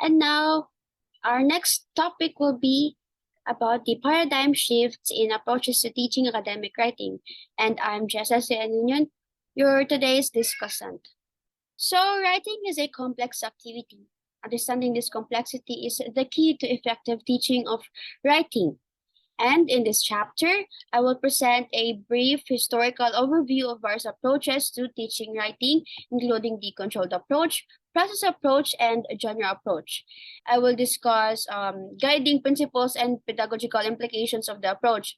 And now, our next topic will be about the paradigm shifts in approaches to teaching academic writing. And I'm Jessa Union, your today's discussant. So, writing is a complex activity. Understanding this complexity is the key to effective teaching of writing. And in this chapter, I will present a brief historical overview of various approaches to teaching writing, including the controlled approach, process approach, and genre approach. I will discuss guiding principles and pedagogical implications of the approach.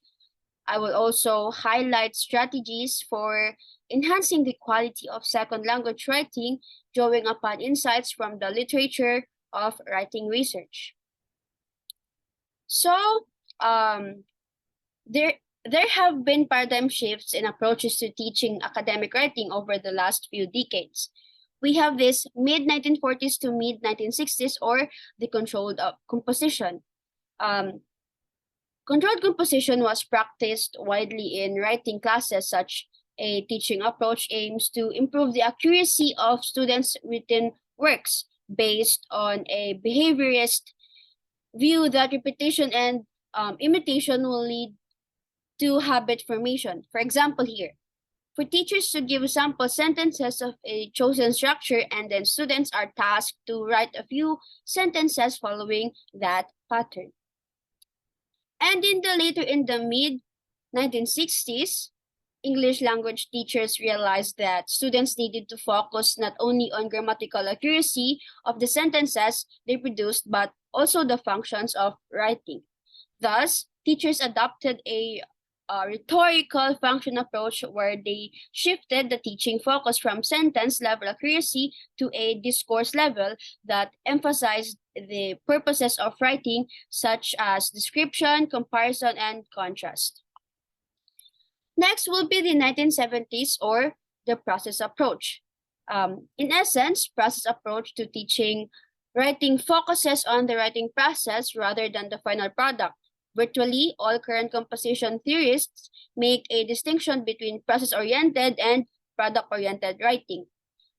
I will also highlight strategies for enhancing the quality of second language writing, drawing upon insights from the literature of writing research. So, um, there have been paradigm shifts in approaches to teaching academic writing over the last few decades. We have this mid-1940s to mid-1960s, or the controlled composition. Controlled composition was practiced widely in writing classes. Such a teaching approach aims to improve the accuracy of students' written works based on a behaviorist view that repetition and imitation will lead to habit formation. For example, here, for teachers to give sample sentences of a chosen structure, and then students are tasked to write a few sentences following that pattern. And in the mid-1960s, English language teachers realized that students needed to focus not only on grammatical accuracy of the sentences they produced, but also the functions of writing. Thus, teachers adopted a rhetorical function approach where they shifted the teaching focus from sentence level accuracy to a discourse level that emphasized the purposes of writing, such as description, comparison, and contrast. Next will be the 1970s, or the process approach. In essence, process approach to teaching writing focuses on the writing process rather than the final product. Virtually all current composition theorists make a distinction between process-oriented and product-oriented writing.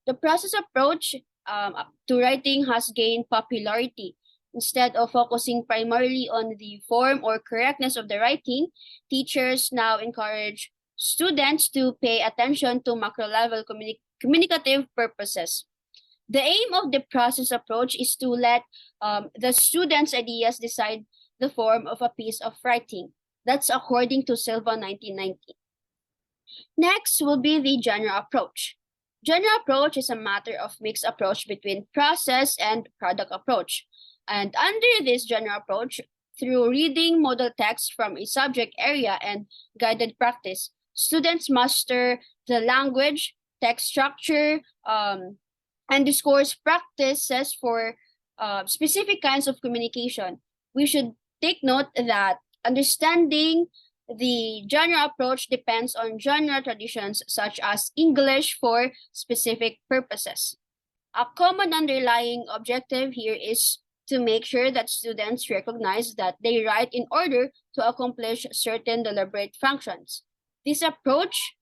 The process approach to writing has gained popularity. Instead of focusing primarily on the form or correctness of the writing, teachers now encourage students to pay attention to macro-level communicative purposes. The aim of the process approach is to let the students' ideas decide the form of a piece of writing. That's according to Silva 1990. Next will be the genre approach. Genre approach is a matter of mixed approach between process and product approach. And under this genre approach, through reading model text from a subject area and guided practice, students master the language, text structure, and discourse practices for specific kinds of communication. We should take note that understanding the genre approach depends on genre traditions, such as English for specific purposes. A common underlying objective here is to make sure that students recognize that they write in order to accomplish certain deliberate functions. This approach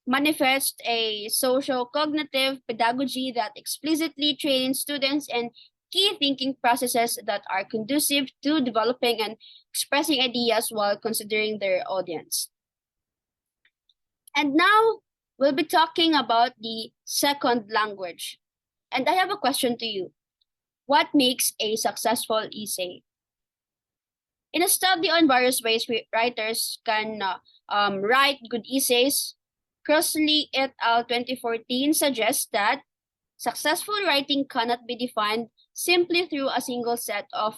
manifests a social-cognitive pedagogy that explicitly trains students in key thinking processes that are conducive to developing and expressing ideas while considering their audience. And now we'll be talking about the second language. And I have a question to you. What makes a successful essay? In a study on various ways writers can write good essays, Crossley et al. 2014 suggests that successful writing cannot be defined simply through a single set of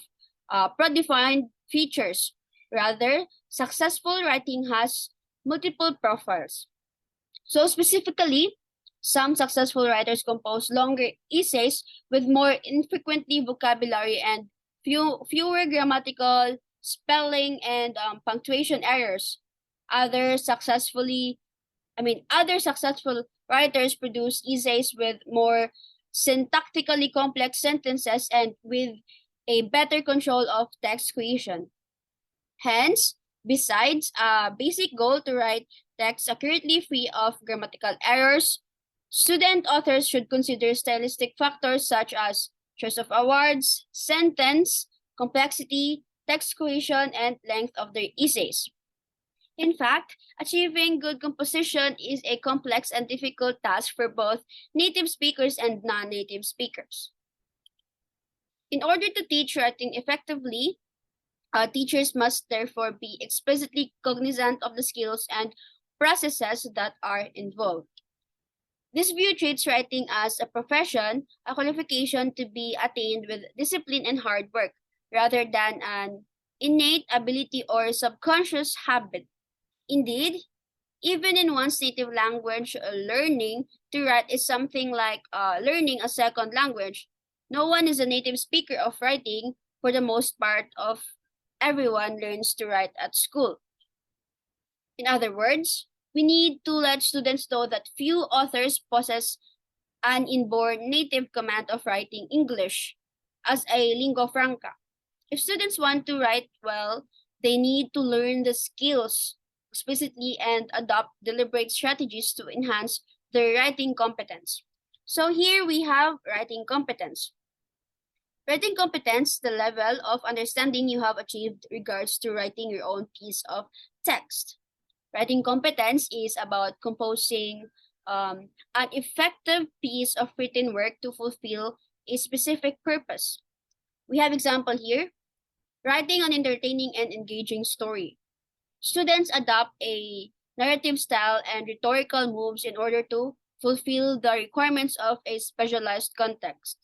predefined features. Rather, successful writing has multiple profiles. So specifically, some successful writers compose longer essays with more infrequently vocabulary and fewer grammatical, spelling, and punctuation errors. Other successful writers produce essays with more syntactically complex sentences and with a better control of text creation. Hence, besides a basic goal to write text accurately free of grammatical errors, student authors should consider stylistic factors such as choice of awards, sentence, complexity, text cohesion, and length of their essays. In fact, achieving good composition is a complex and difficult task for both native speakers and non-native speakers. In order to teach writing effectively, teachers must therefore be explicitly cognizant of the skills and processes that are involved. This view treats writing as a profession, a qualification to be attained with discipline and hard work, rather than an innate ability or subconscious habit. Indeed, even in one's native language, learning to write is something like learning a second language. No one is a native speaker of writing. For the most part of everyone learns to write at school. In other words, we need to let students know that few authors possess an inborn native command of writing English as a lingua franca. If students want to write well, they need to learn the skills explicitly and adopt deliberate strategies to enhance their writing competence. So here we have writing competence. Writing competence, the level of understanding you have achieved regards to writing your own piece of text. Writing competence is about composing an effective piece of written work to fulfill a specific purpose. We have example here, writing an entertaining and engaging story. Students adopt a narrative style and rhetorical moves in order to fulfill the requirements of a specialized context.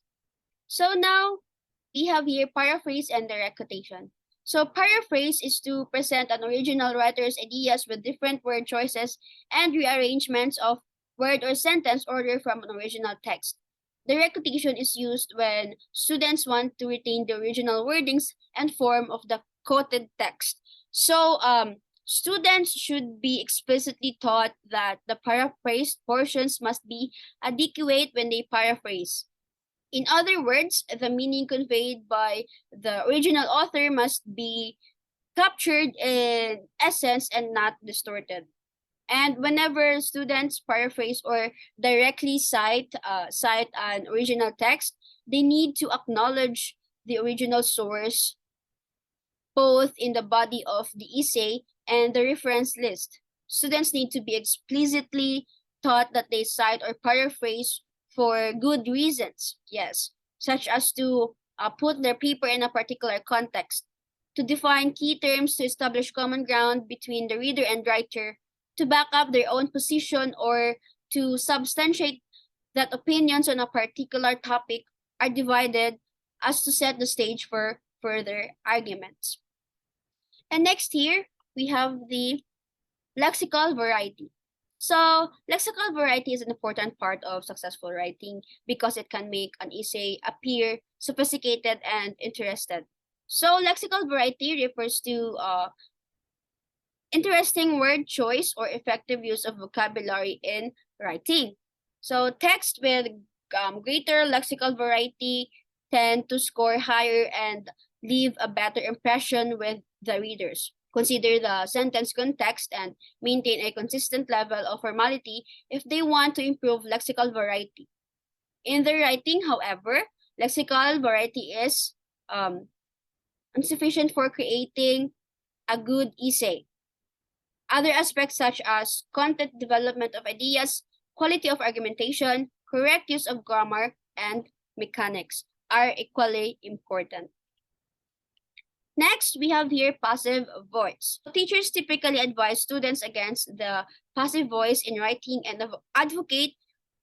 So now, we have here paraphrase and direct quotation. So paraphrase is to present an original writer's ideas with different word choices and rearrangements of word or sentence order from an original text. Direct quotation is used when students want to retain the original wordings and form of the quoted text. So students should be explicitly taught that the paraphrased portions must be adequate when they paraphrase. In other words, the meaning conveyed by the original author must be captured in essence and not distorted. And whenever students paraphrase or directly cite an original text, they need to acknowledge the original source both in the body of the essay and the reference list. Students need to be explicitly taught that they cite or paraphrase for good reasons, yes, such as to put their paper in a particular context, to define key terms to establish common ground between the reader and writer, to back up their own position, or to substantiate that opinions on a particular topic are divided as to set the stage for further arguments. And next here, we have the lexical variety. So lexical variety is an important part of successful writing because it can make an essay appear sophisticated and interested. So lexical variety refers to interesting word choice or effective use of vocabulary in writing. So text with greater lexical variety tend to score higher and leave a better impression with the readers. Consider the sentence context and maintain a consistent level of formality if they want to improve lexical variety. In the writing, however, lexical variety is insufficient for creating a good essay. Other aspects such as content development of ideas, quality of argumentation, correct use of grammar, and mechanics are equally important. Next, we have here passive voice. Teachers typically advise students against the passive voice in writing and advocate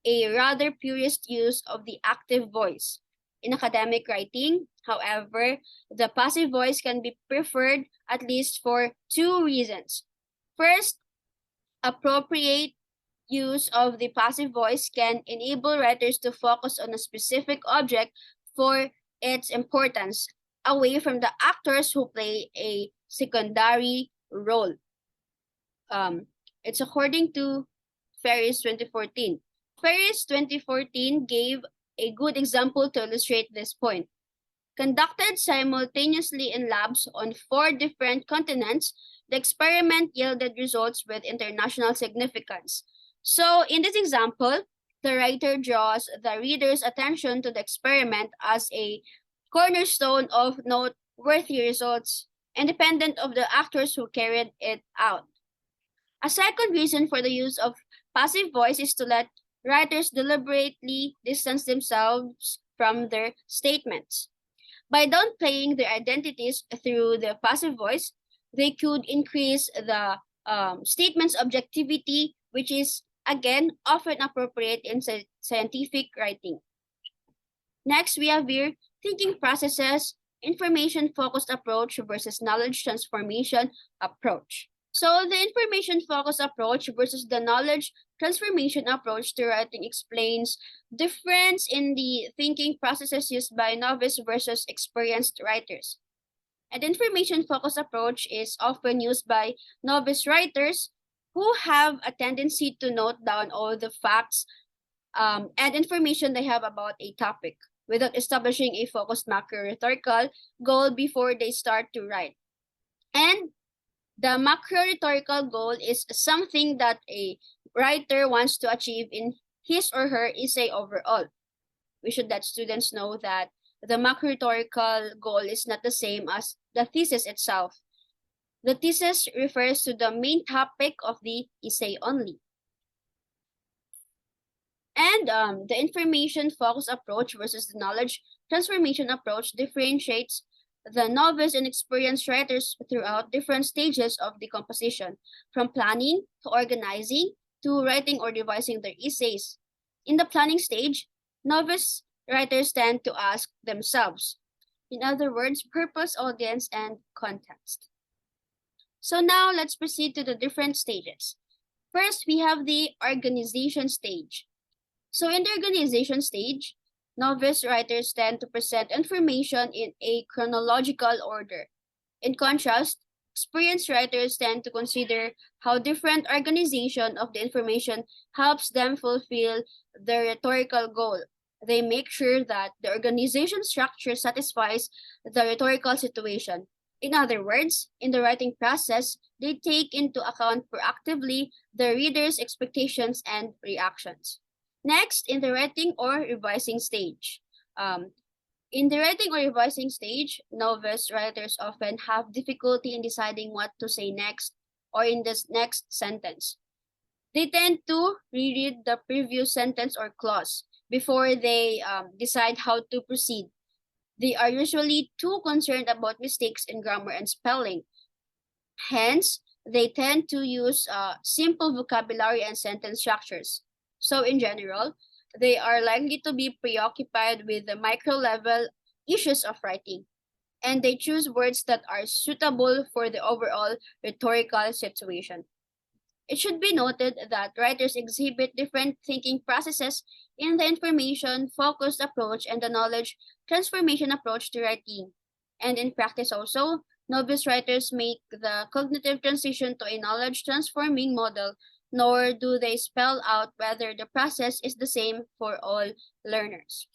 a rather purist use of the active voice. In academic writing, however, the passive voice can be preferred at least for two reasons. First, appropriate use of the passive voice can enable writers to focus on a specific object for its importance, away from the actors who play a secondary role. It's according to Ferris 2014. Ferris 2014 gave a good example to illustrate this point. Conducted simultaneously in labs on 4 different continents, the experiment yielded results with international significance. So in this example, the writer draws the reader's attention to the experiment as a cornerstone of noteworthy results, independent of the actors who carried it out. A second reason for the use of passive voice is to let writers deliberately distance themselves from their statements. By downplaying their identities through the passive voice, they could increase the statement's objectivity, which is, again, often appropriate in scientific writing. Next, we have here thinking processes, information-focused approach versus knowledge transformation approach. So the information-focused approach versus the knowledge transformation approach to writing explains difference in the thinking processes used by novice versus experienced writers. An information-focused approach is often used by novice writers who have a tendency to note down all the facts and information they have about a topic without establishing a focused macro-rhetorical goal before they start to write. And the macro-rhetorical goal is something that a writer wants to achieve in his or her essay overall. We should let students know that the macro-rhetorical goal is not the same as the thesis itself. The thesis refers to the main topic of the essay only. And the information-focused approach versus the knowledge transformation approach differentiates the novice and experienced writers throughout different stages of the composition, from planning to organizing to writing or revising their essays. In the planning stage, novice writers tend to ask themselves, in other words, purpose, audience, and context. So now let's proceed to the different stages. First, we have the organization stage. So in the organization stage, novice writers tend to present information in a chronological order. In contrast, experienced writers tend to consider how different organization of the information helps them fulfill their rhetorical goal. They make sure that the organization structure satisfies the rhetorical situation. In other words, in the writing process, they take into account proactively the reader's expectations and reactions. Next, in the writing or revising stage. In the writing or revising stage, novice writers often have difficulty in deciding what to say next or in this next sentence. They tend to reread the previous sentence or clause before they decide how to proceed. They are usually too concerned about mistakes in grammar and spelling. Hence, they tend to use simple vocabulary and sentence structures. So in general, they are likely to be preoccupied with the micro-level issues of writing, and they choose words that are suitable for the overall rhetorical situation. It should be noted that writers exhibit different thinking processes in the information-focused approach and the knowledge transformation approach to writing. And in practice also, novice writers make the cognitive transition to a knowledge-transforming model, nor do they spell out whether the process is the same for all learners.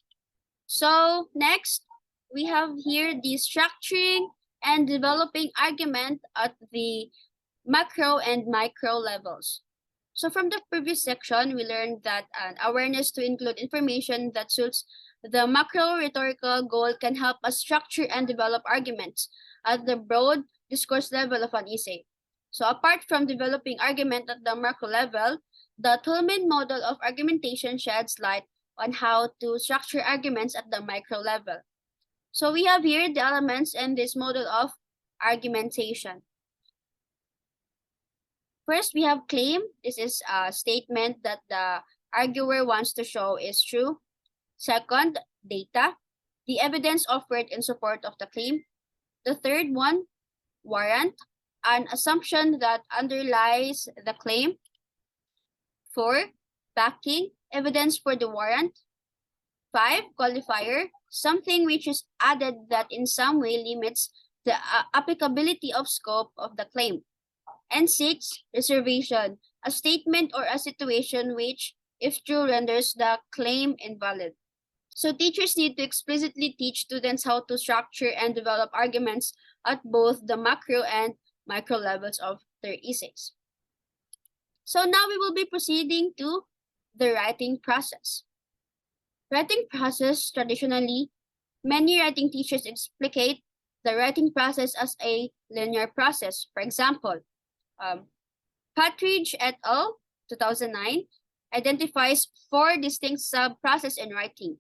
So next, we have here the structuring and developing argument at the macro and micro levels. So from the previous section, we learned that an awareness to include information that suits the macro rhetorical goal can help us structure and develop arguments at the broad discourse level of an essay. So apart from developing argument at the macro level, the Tolman model of argumentation sheds light on how to structure arguments at the micro level. So we have here the elements in this model of argumentation. First, we have claim. This is a statement that the arguer wants to show is true. Second, data, the evidence offered in support of the claim. The third one, warrant, an assumption that underlies the claim. 4, backing, evidence for the warrant. 5, qualifier, something which is added that in some way limits the applicability of scope of the claim. And 6, reservation, a statement or a situation which, if true, renders the claim invalid. So teachers need to explicitly teach students how to structure and develop arguments at both the macro and micro levels of their essays. So now we will be proceeding to the writing process. Writing process, traditionally, many writing teachers explicate the writing process as a linear process. For example, Partridge et al. 2009 identifies 4 distinct sub-processes in writing.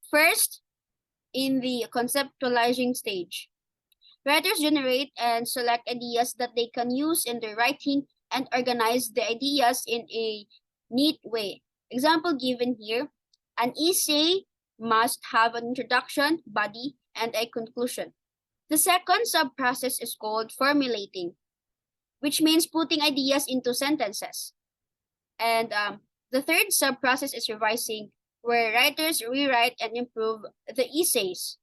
First, in the conceptualizing stage, writers generate and select ideas that they can use in their writing and organize the ideas in a neat way. Example given here, an essay must have an introduction, body, and a conclusion. The second sub-process is called formulating, which means putting ideas into sentences. And the third sub-process is revising, where writers rewrite and improve the essays.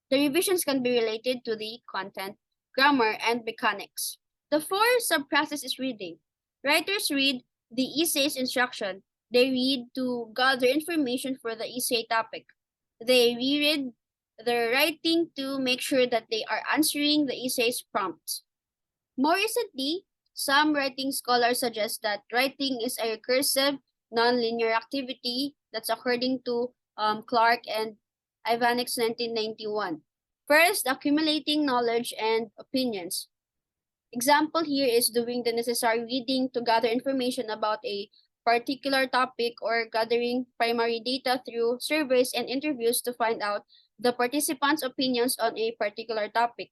The revisions can be related to the content, grammar, and mechanics. The fourth sub-process is reading. Writers read the essay's instruction. They read to gather information for the essay topic. They reread their writing to make sure that they are answering the essay's prompts. More recently, some writing scholars suggest that writing is a recursive, nonlinear activity. That's according to Clark and Ivanik's 1991. First, accumulating knowledge and opinions. Example here is doing the necessary reading to gather information about a particular topic or gathering primary data through surveys and interviews to find out the participants' opinions on a particular topic.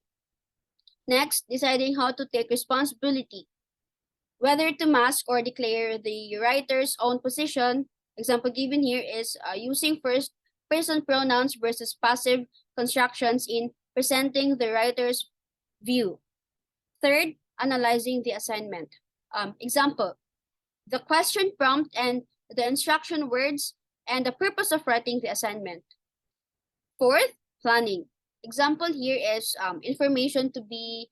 Next, deciding how to take responsibility, whether to mask or declare the writer's own position. Example given here is using first person pronouns versus passive constructions in presenting the writer's view. Third, analyzing the assignment. Example, the question prompt and the instruction words and the purpose of writing the assignment. Fourth, planning. Example here is information to be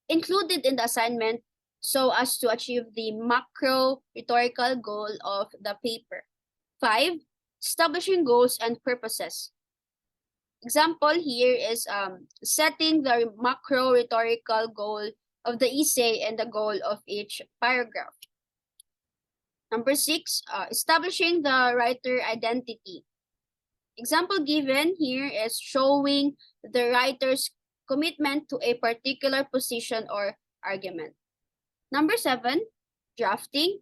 included in the assignment so as to achieve the macro rhetorical goal of the paper. 5, establishing goals and purposes. Example here is setting the macro rhetorical goal of the essay and the goal of each paragraph. Number 6, establishing the writer identity. Example given here is showing the writer's commitment to a particular position or argument. Number 7, drafting.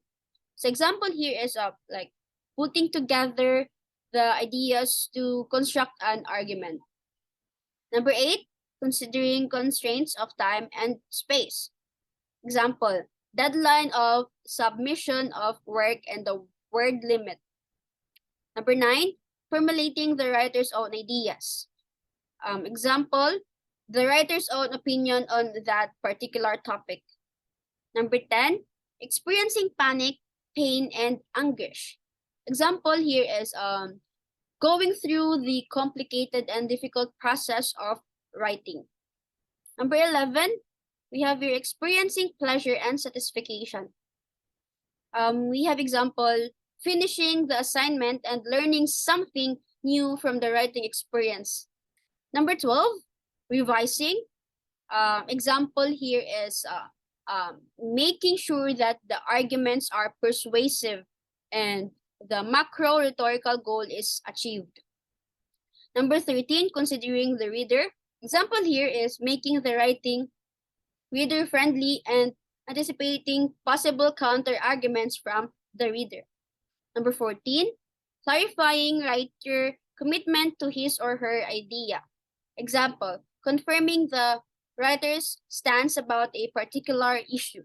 So example here is like putting together the ideas to construct an argument. Number 8, considering constraints of time and space. Example, deadline of submission of work and the word limit. Number 9, formulating the writer's own ideas. Example, the writer's own opinion on that particular topic. Number 10, experiencing panic, pain, and anguish. Example here is going through the complicated and difficult process of writing. Number 11, we have here experiencing pleasure and satisfaction. We have example, finishing the assignment and learning something new from the writing experience. Number 12, revising. Example here is making sure that the arguments are persuasive and the macro rhetorical goal is achieved. Number 13, considering the reader. Example here is making the writing reader-friendly and anticipating possible counter-arguments from the reader. Number 14, clarifying writer commitment to his or her idea. Example, confirming the writer's stance about a particular issue.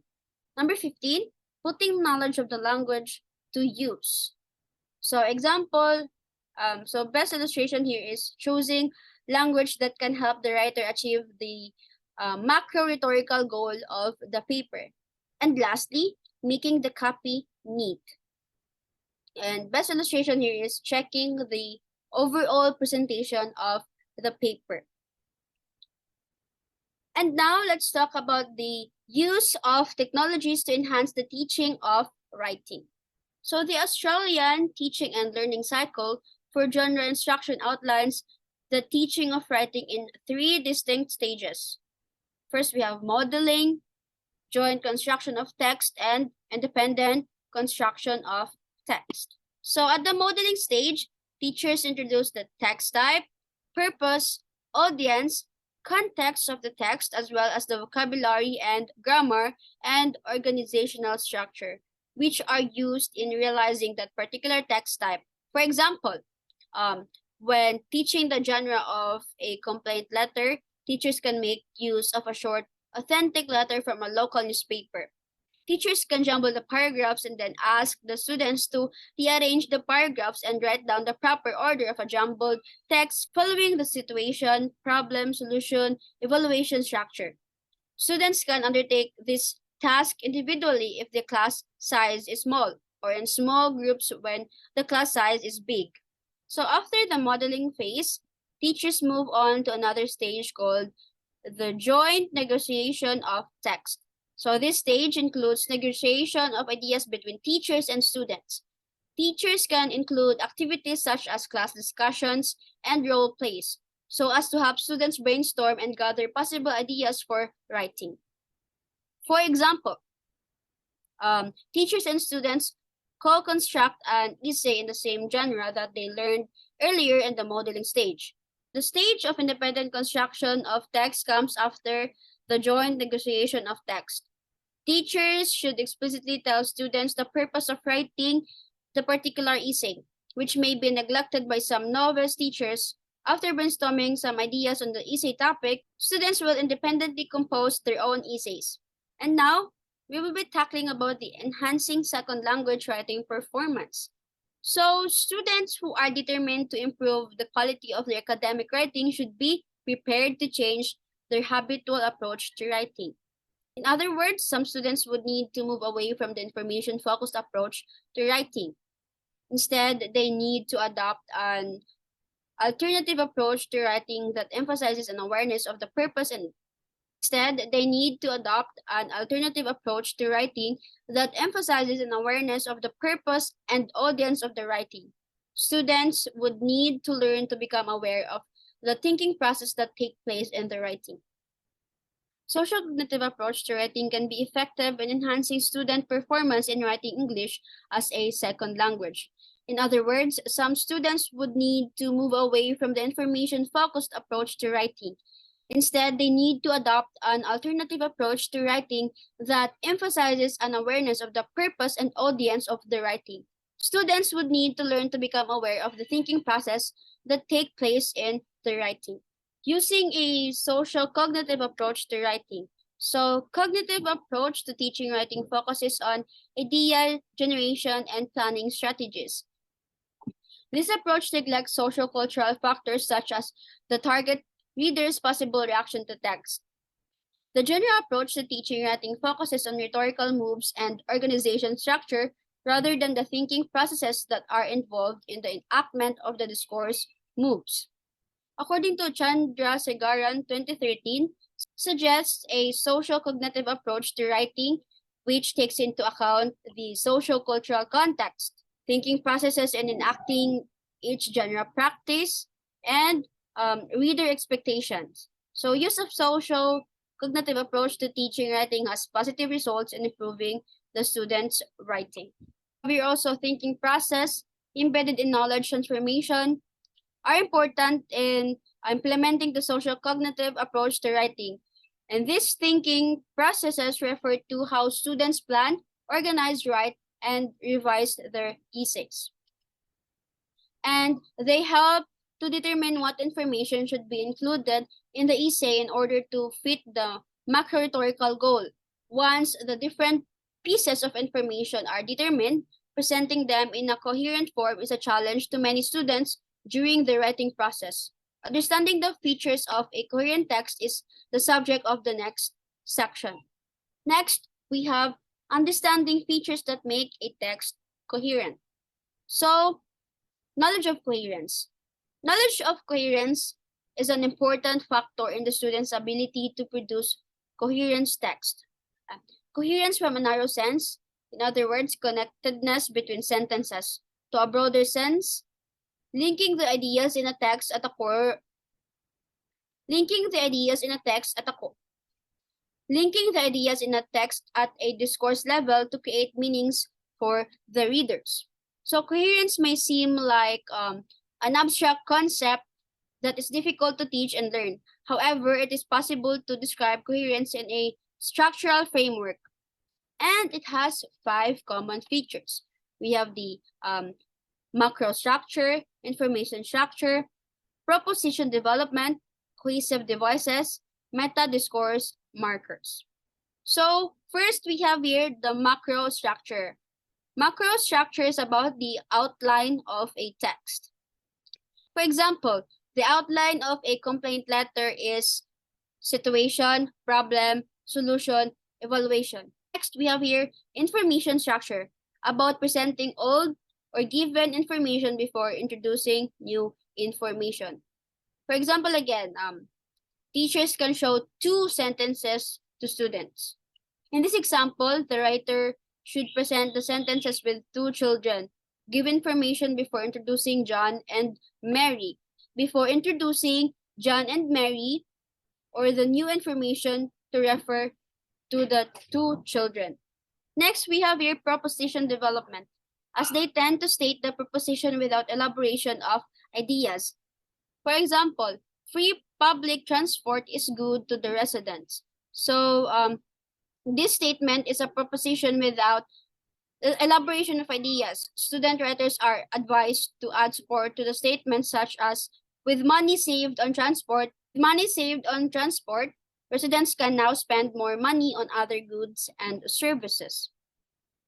Number 15, putting knowledge of the language to use. So example, so best illustration here is choosing language that can help the writer achieve the macro rhetorical goal of the paper. And lastly, making the copy neat. And best illustration here is checking the overall presentation of the paper. And now let's talk about the use of technologies to enhance the teaching of writing. So the Australian Teaching and Learning Cycle for Genre Instruction outlines the teaching of writing in 3 distinct stages. First, we have modeling, joint construction of text, and independent construction of text. So at the modeling stage, teachers introduce the text type, purpose, audience, context of the text, as well as the vocabulary and grammar and organizational structure, which are used in realizing that particular text type. For example, when teaching the genre of a complaint letter, teachers can make use of a short, authentic letter from a local newspaper. Teachers can jumble the paragraphs and then ask the students to rearrange the paragraphs and write down the proper order of a jumbled text following the situation, problem, solution, evaluation structure. Students can undertake this task individually if the class size is small, or in small groups when the class size is big. So after the modeling phase, teachers move on to another stage called the joint negotiation of text. So this stage includes negotiation of ideas between teachers and students. Teachers can include activities such as class discussions and role plays, so as to help students brainstorm and gather possible ideas for writing. For example, teachers and students co-construct an essay in the same genre that they learned earlier in the modeling stage. The stage of independent construction of text comes after the joint negotiation of text. Teachers should explicitly tell students the purpose of writing the particular essay, which may be neglected by some novice teachers. After brainstorming some ideas on the essay topic, students will independently compose their own essays. And now, we will be tackling about the enhancing second language writing performance. So, students who are determined to improve the quality of their academic writing should be prepared to change their habitual approach to writing. In other words, some students would need to move away from the information-focused approach to writing. Instead, they need to adopt an alternative approach to writing that emphasizes an awareness of the purpose and Instead, they need to adopt an alternative approach to writing that emphasizes an awareness of the purpose and audience of the writing. Students would need to learn to become aware of the thinking process that takes place in the writing. Social cognitive approach to writing can be effective in enhancing student performance in writing English as a second language. In other words, some students would need to move away from the information-focused approach to writing. Instead, they need to adopt an alternative approach to writing that emphasizes an awareness of the purpose and audience of the writing. Students would need to learn to become aware of the thinking process that take place in the writing. Using a social cognitive approach to writing. So, cognitive approach to teaching writing focuses on idea generation and planning strategies. This approach neglects social cultural factors such as the target reader's possible reaction to text. The general approach to teaching writing focuses on rhetorical moves and organization structure rather than the thinking processes that are involved in the enactment of the discourse moves. According to Chandrasegaran 2013, suggests a social cognitive approach to writing which takes into account the social-cultural context, thinking processes and enacting each genre practice, and reader expectations. So use of social cognitive approach to teaching writing has positive results in improving the students' writing. We're also thinking process embedded in knowledge transformation are important in implementing the social cognitive approach to writing. And these thinking processes refer to how students plan, organize, write, and revise their essays. And they help to determine what information should be included in the essay in order to fit the macro-rhetorical goal. Once the different pieces of information are determined, presenting them in a coherent form is a challenge to many students during the writing process. Understanding the features of a coherent text is the subject of the next section. Next, we have understanding features that make a text coherent. So, knowledge of coherence. Knowledge of coherence is an important factor in the student's ability to produce coherent text. Coherence from a narrow sense, in other words, connectedness between sentences. To a broader sense, linking the ideas in a text at a core, linking the ideas in a text at a core, linking the ideas in a text at a discourse level to create meanings for the readers. So coherence may seem like an abstract concept that is difficult to teach and learn. However, it is possible to describe coherence in a structural framework, and it has 5 common features. We have the macro structure, information structure, proposition development, cohesive devices, meta discourse markers. So first we have here the macro structure. Macro structure is about the outline of a text. For example, the outline of a complaint letter is situation, problem, solution, evaluation. Next, we have here information structure, about presenting old or given information before introducing new information. For example, again, teachers can show 2 sentences to students. In this example, the writer should present the sentences with 2 children, give information before introducing John and Mary. Before introducing John and Mary, or the new information to refer to the 2 children. Next, we have here proposition development, as they tend to state the proposition without elaboration of ideas. For example, free public transport is good to the residents. So this statement is a proposition without elaboration of ideas. Student writers are advised to add support to the statement such as, with money saved on transport, residents can now spend more money on other goods and services.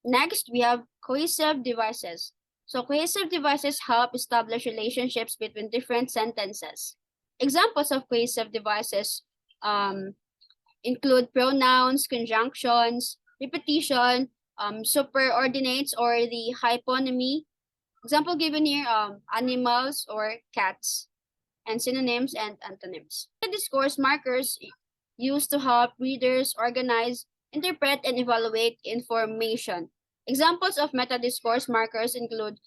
Next, we have cohesive devices. So cohesive devices help establish relationships between different sentences. Examples of cohesive devices include pronouns, conjunctions, repetition, superordinates, or the hyponymy. Example given here, animals or cats, and synonyms and antonyms. The discourse markers used to help readers organize, interpret, and evaluate information. Examples of meta-discourse markers include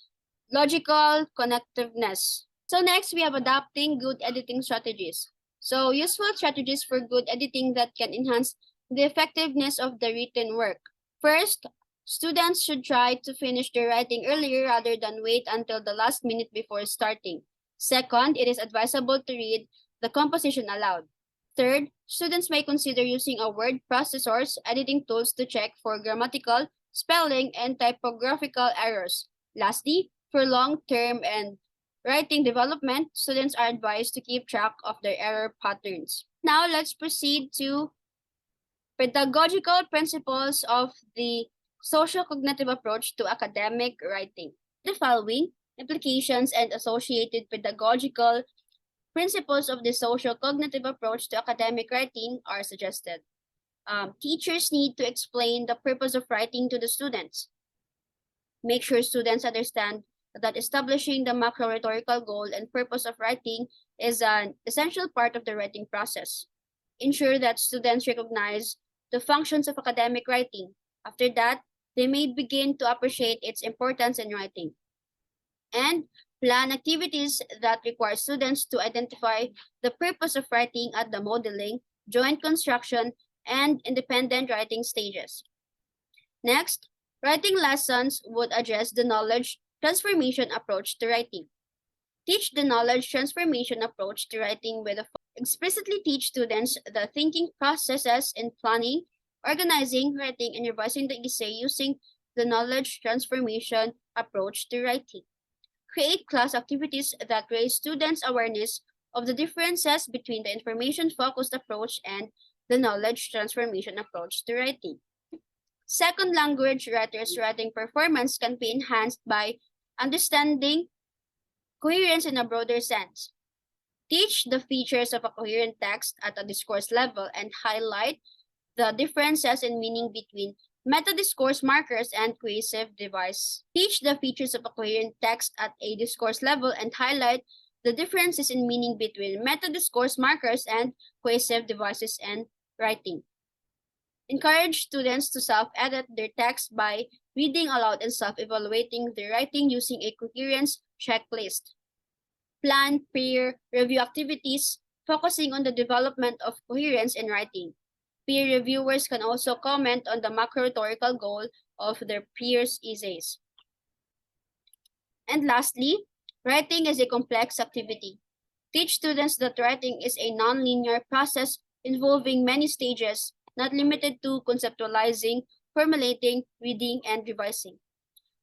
logical connectiveness. So next, we have adopting good editing strategies. So useful strategies for good editing that can enhance the effectiveness of the written work. First, students should try to finish their writing earlier rather than wait until the last minute before starting. Second, it is advisable to read the composition aloud. Third, students may consider using a word processor's editing tools to check for grammatical, spelling, and typographical errors. Lastly, for long-term and writing development, students are advised to keep track of their error patterns. Now let's proceed to pedagogical principles of the social cognitive approach to academic writing. The following implications and associated pedagogical principles of the social cognitive approach to academic writing are suggested. Teachers need to explain the purpose of writing to the students. Make sure students understand that establishing the macro rhetorical goal and purpose of writing is an essential part of the writing process. Ensure that students recognize the functions of academic writing. After that, they may begin to appreciate its importance in writing. And plan activities that require students to identify the purpose of writing at the modeling, joint construction, and independent writing stages. Next, writing lessons would address the knowledge transformation approach to writing. Teach the knowledge transformation approach to writing with a explicitly teach students the thinking processes in planning, organizing, writing, and revising the essay using the knowledge transformation approach to writing. Create class activities that raise students' awareness of the differences between the information-focused approach and the knowledge transformation approach to writing. Second language writers' writing performance can be enhanced by understanding coherence in a broader sense. Teach the features of a coherent text at a discourse level and highlight the differences in meaning between meta-discourse markers and cohesive device. Teach the features of a coherent text at a discourse level and highlight the differences in meaning between meta-discourse markers and cohesive devices and writing. Encourage students to self-edit their text by reading aloud and self-evaluating their writing using a coherence checklist. Plan peer review activities focusing on the development of coherence in writing. Peer reviewers can also comment on the macro rhetorical goal of their peers' essays. And lastly, writing is a complex activity. Teach students that writing is a non-linear process involving many stages, not limited to conceptualizing, formulating, reading, and revising.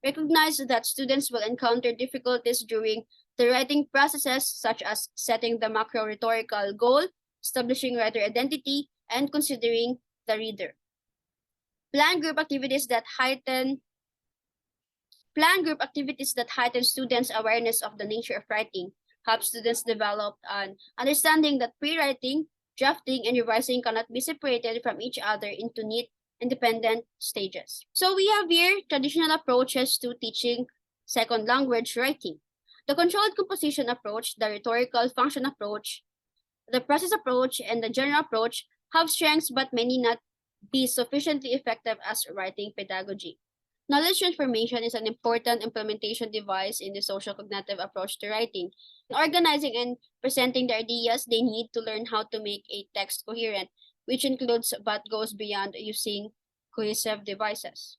Recognize that students will encounter difficulties during the writing processes, such as setting the macro rhetorical goal, establishing writer identity, and considering the reader. Plan group activities that heighten Plan group activities that heighten students' awareness of the nature of writing, help students develop an understanding that pre-writing, drafting, and revising cannot be separated from each other into neat, independent stages. So we have here traditional approaches to teaching second language writing. The controlled composition approach, the rhetorical function approach, the process approach, and the general approach have strengths but may not be sufficiently effective as writing pedagogy. Knowledge transformation is an important implementation device in the social cognitive approach to writing. In organizing and presenting their ideas, they need to learn how to make a text coherent, which includes but goes beyond using cohesive devices.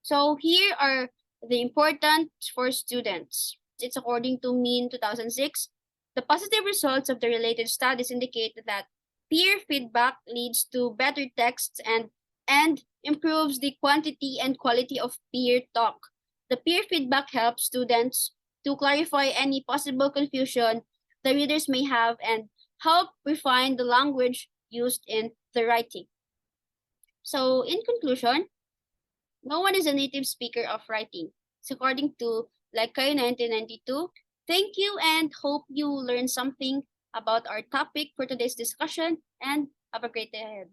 So here are the important for students. It's according to Mean 2006. The positive results of the related studies indicate that peer feedback leads to better texts and improves the quantity and quality of peer talk. The peer feedback helps students to clarify any possible confusion the readers may have and help refine the language used in the writing. So in conclusion, no one is a native speaker of writing. So according to Lekay 1992, thank you and hope you learned something about our topic for today's discussion and have a great day ahead.